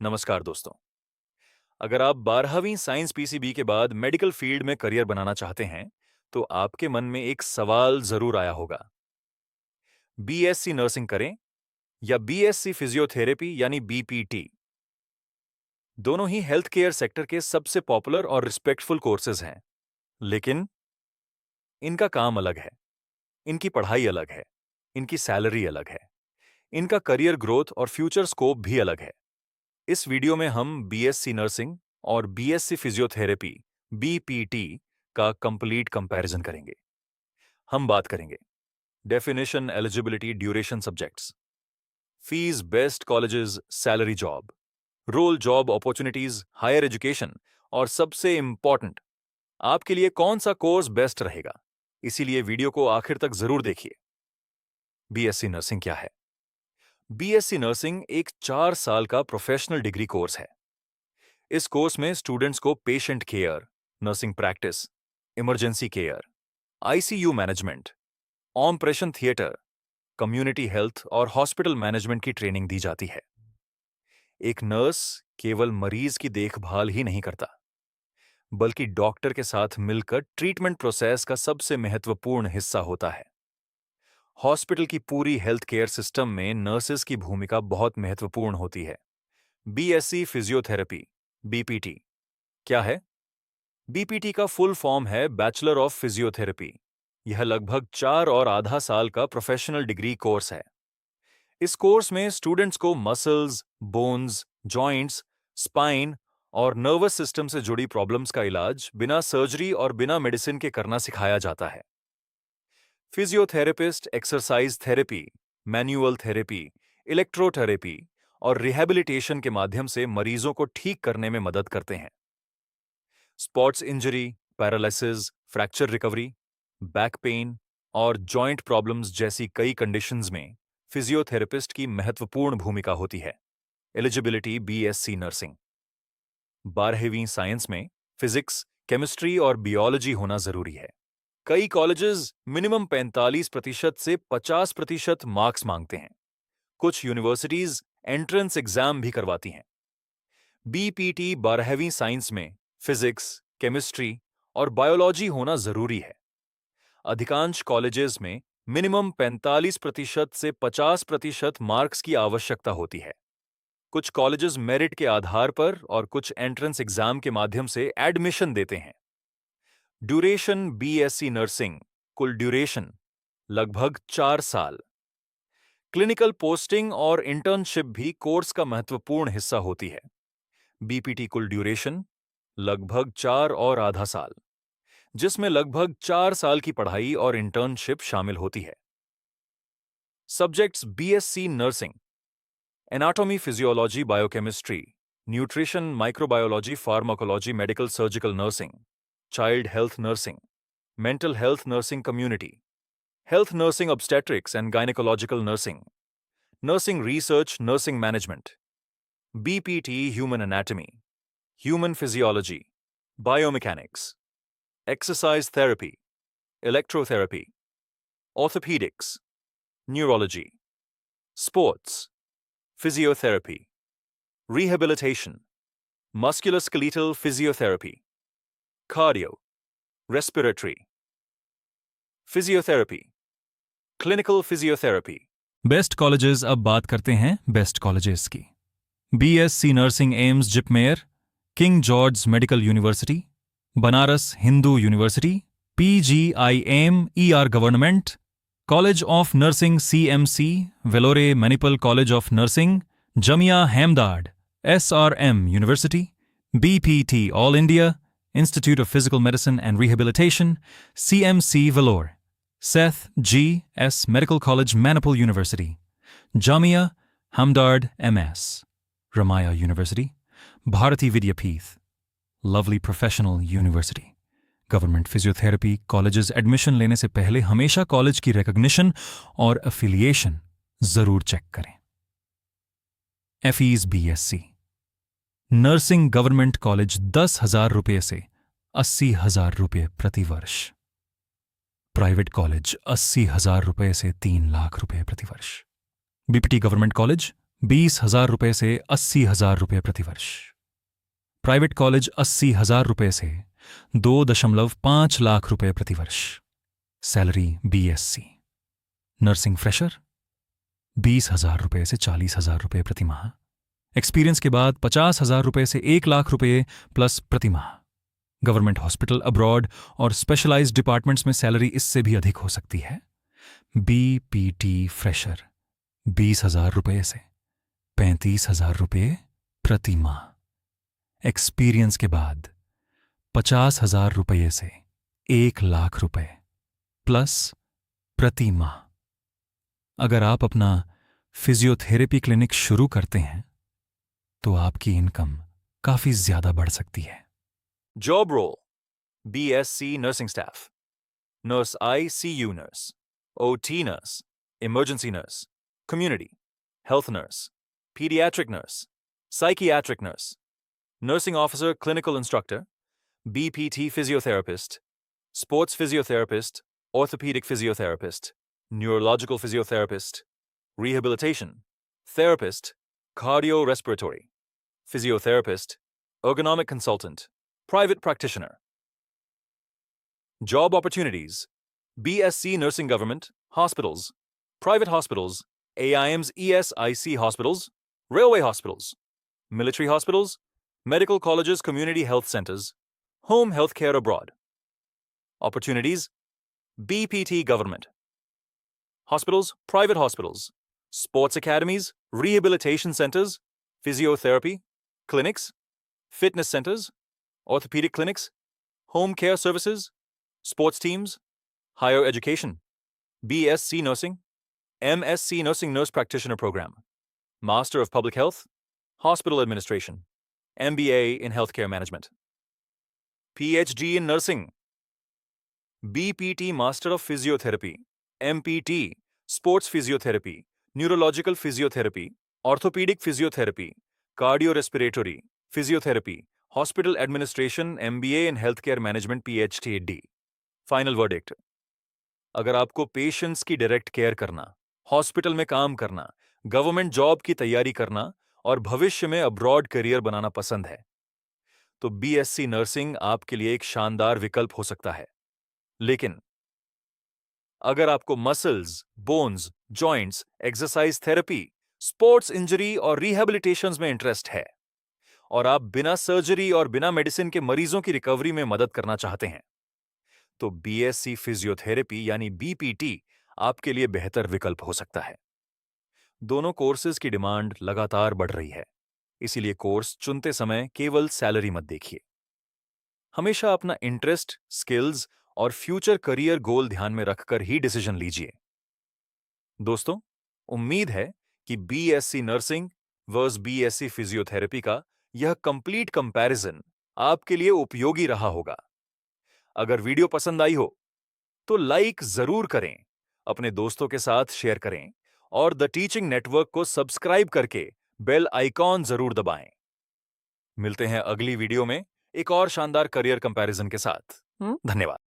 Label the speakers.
Speaker 1: नमस्कार दोस्तों। अगर आप 12वीं साइंस पीसीबी के बाद मेडिकल फील्ड में करियर बनाना चाहते हैं, तो आपके मन में एक सवाल जरूर आया होगा। बीएससी नर्सिंग करें या बीएससी फिजियोथेरेपी यानी बीपीटी। दोनों ही हेल्थ केयर सेक्टर के सबसे पॉपुलर और रिस्पेक्टफुल कोर्सेज हैं, लेकिन इनका काम अलग है, इनकी पढ़ाई अलग है, इनकी सैलरी अलग है, इनका करियर ग्रोथ और फ्यूचर स्कोप भी अलग है। इस वीडियो में हम बीएससी नर्सिंग और बीएससी फिजियोथेरेपी बीपीटी का कंप्लीट कंपैरिजन करेंगे। हम बात करेंगे definition, eligibility, duration, subjects, fees, best colleges, salary, job role, job opportunities, higher education और सबसे इंपॉर्टेंट, आपके लिए कौन सा कोर्स बेस्ट रहेगा। इसीलिए वीडियो को आखिर तक जरूर देखिए। बीएससी नर्सिंग क्या है? बीएससी नर्सिंग एक 4 साल का प्रोफेशनल डिग्री कोर्स है। इस कोर्स में स्टूडेंट्स को patient care, nursing practice, emergency care, ICU management, operation theatre, community health और हॉस्पिटल मैनेजमेंट की ट्रेनिंग दी जाती है। एक नर्स केवल मरीज की देखभाल ही नहीं करता, बल्कि डॉक्टर के साथ मिलकर ट्रीटमेंट प्रोसेस का सबसे महत्वपूर्ण हिस्सा होता है। हॉस्पिटल की पूरी हेल्थ केयर सिस्टम में नर्सेस की भूमिका बहुत महत्वपूर्ण होती है। बीएससी फिजियोथेरेपी बीपीटी क्या है? बीपीटी का फुल फॉर्म है बैचलर ऑफ फिजियोथेरेपी। यह लगभग 4.5 साल का प्रोफेशनल डिग्री कोर्स है। इस कोर्स में स्टूडेंट्स को मसल्स, बोन्स, जॉइंट्स, स्पाइन और नर्वस सिस्टम से जुड़ी प्रॉब्लम्स का इलाज बिना सर्जरी और बिना मेडिसिन के करना सिखाया जाता है। Physiotherapist exercise therapy, manual therapy, electrotherapy और रिहैबिलिटेशन के माध्यम से मरीजों को ठीक करने में मदद करते हैं। Sports injury, paralysis, fracture recovery, back pain और जॉइंट प्रॉब्लम्स जैसी कई कंडीशंस में फिजियोथेरेपिस्ट की महत्वपूर्ण भूमिका होती है। एलिजिबिलिटी बीएससी नर्सिंग 12वीं साइंस में फिजिक्स, केमिस्ट्री और बियोलॉजी होना जरूरी है। कई कॉलेजेस मिनिमम 45% से 50% मार्क्स मांगते हैं। कुछ यूनिवर्सिटीज एंट्रेंस एग्जाम भी करवाती हैं। बीपीटी 12वीं साइंस में फिजिक्स, केमिस्ट्री और बायोलॉजी होना जरूरी है। अधिकांश कॉलेजेस में मिनिमम 45% से 50% मार्क्स की आवश्यकता होती है। कुछ कॉलेजेस मेरिट के आधार पर और कुछ एंट्रेंस एग्जाम के माध्यम से एडमिशन देते हैं। ड्यूरेशन बीएससी नर्सिंग कुल ड्यूरेशन लगभग 4 साल। क्लिनिकल पोस्टिंग और इंटर्नशिप भी कोर्स का महत्वपूर्ण हिस्सा होती है। बीपीटी कुल ड्यूरेशन लगभग 4.5 साल, जिसमें लगभग 4 साल की पढ़ाई और इंटर्नशिप शामिल होती है। Subjects BSc nursing: anatomy, physiology, biochemistry, nutrition, microbiology, pharmacology, medical surgical nursing, child health nursing, mental health nursing, community health nursing, obstetrics and gynaecological nursing, nursing research, nursing management, BPT human anatomy, human physiology, biomechanics, exercise therapy, electrotherapy, orthopedics, neurology, sports, physiotherapy, rehabilitation, musculoskeletal physiotherapy, cardio, respiratory, physiotherapy, clinical physiotherapy। Best colleges. अब बात करते हैं best colleges की। BSc nursing AIIMS JIPMER, King George medical university, Banaras Hindu university, PGIM ER government, college of nursing CMC, Vellore Manipal college of nursing, Jamia Ahmedabad SRM university, BPT all India institute of physical medicine and rehabilitation, CMC Vellore, Seth GS medical college Manipal university, Jamia Hamdard MS, Ramaiah university, Bharati Vidyapeeth, lovely professional university. Government physiotherapy colleges admission लेने से पहले हमेशा college की recognition और affiliation जरूर check करें। Fees BSc nursing government college 10,000 रुपये से 80,000 रुपये प्रतिवर्ष, प्राइवेट कॉलेज 80,000 रुपये से 3 लाख रुपये प्रतिवर्ष। बीपीटी गवर्नमेंट कॉलेज
Speaker 2: 20,000 रुपए से 80,000 रुपए प्रतिवर्ष। प्राइवेट कॉलेज 80,000 रुपए से 2.5 लाख रुपए प्रतिवर्ष। Salary BSc. नर्सिंग फ्रेशर 20,000 रुपए से 40,000 रुपए प्रतिमाह। एक्सपीरियंस के बाद 50,000 रुपए से 1 लाख रुपए प्लस प्रतिमाह। गवर्नमेंट हॉस्पिटल अब्रॉड और स्पेशलाइज्ड डिपार्टमेंट्स में सैलरी इससे भी अधिक हो सकती है। बीपीटी फ्रेशर 20,000 रुपए से 35,000 रुपए प्रति माह। एक्सपीरियंस के बाद 50,000 रुपये से 1 लाख रुपए प्लस प्रति माह। अगर आप अपना फिजियोथेरेपी क्लिनिक शुरू करते हैं तो आपकी इनकम काफी ज्यादा बढ़ सकती है।
Speaker 1: Job role: BSc nursing staff, nurse ICU nurse, OT nurse, emergency nurse, community, health nurse, pediatric nurse, psychiatric nurse, nursing officer clinical instructor, BPT physiotherapist, sports physiotherapist, orthopedic physiotherapist, neurological physiotherapist, rehabilitation, therapist, cardiorespiratory, physiotherapist, ergonomic consultant, private practitioner. Job opportunities: BSc Nursing Government, hospitals, private hospitals, AIMS ESIC hospitals, railway hospitals, military hospitals, medical colleges, community health centers, home health care abroad. Opportunities: BPT Government, hospitals, private hospitals, sports academies, rehabilitation centers, physiotherapy, clinics, fitness centers, orthopedic clinics, home care services, sports teams, higher education, BSc Nursing, MSc Nursing Nurse Practitioner Program, Master of Public Health, Hospital Administration, MBA in Healthcare Management, PhD in Nursing, BPT Master of Physiotherapy, MPT, Sports Physiotherapy, Neurological Physiotherapy, Orthopedic Physiotherapy, Cardiorespiratory Physiotherapy, Hospital Administration, MBA in Healthcare Management, PhD. Final verdict: अगर आपको patients की direct care करना, hospital में काम करना, government job की तैयारी करना और भविष्य में अब्रॉड करियर बनाना पसंद है तो बीएससी नर्सिंग आपके लिए एक शानदार विकल्प हो सकता है। लेकिन अगर आपको muscles, bones, joints, exercise therapy, sports injury और रिहेबिलिटेशंस में इंटरेस्ट है और आप बिना सर्जरी और बिना मेडिसिन के मरीजों की रिकवरी में मदद करना चाहते हैं तो बीएससी फिजियोथेरेपी यानी बीपीटी आपके लिए बेहतर विकल्प हो सकता है। दोनों कोर्सेज की डिमांड लगातार बढ़ रही है, इसीलिए कोर्स चुनते समय केवल सैलरी मत देखिए। हमेशा अपना इंटरेस्ट, स्किल्स और फ्यूचर करियर गोल ध्यान में रखकर ही डिसीजन लीजिए। दोस्तों, उम्मीद है कि BSc nursing versus BSc physiotherapy का यह कंप्लीट कंपैरिजन आपके लिए उपयोगी रहा होगा। अगर वीडियो पसंद आई हो तो लाइक जरूर करें, अपने दोस्तों के साथ शेयर करें और द टीचिंग नेटवर्क को सब्सक्राइब करके बेल आइकॉन जरूर दबाएं। मिलते हैं अगली वीडियो में एक और शानदार करियर कंपैरिजन के साथ। धन्यवाद।